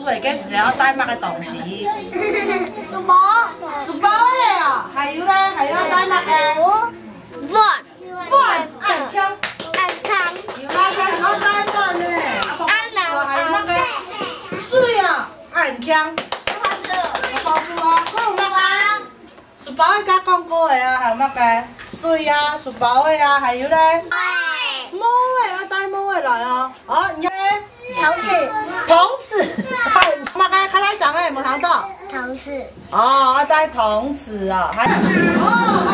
会计是要带乜嘅东西？书包。书包嘅啊，还有咧，还要带乜嘅？碗，暗枪。有啦，还要带碗呢。还有乜嘅？水啊，暗枪。包书啊，还有乜嘅？书包嘅加广告嘅啊，还有乜嘅？水啊，书包嘅啊，还有咧。毛嘅要带毛嘅来哦。哦，你铜匙，乜嘅？卡拉上嘅冇睇到。铜匙。哦，要带铜匙啊，还有哦。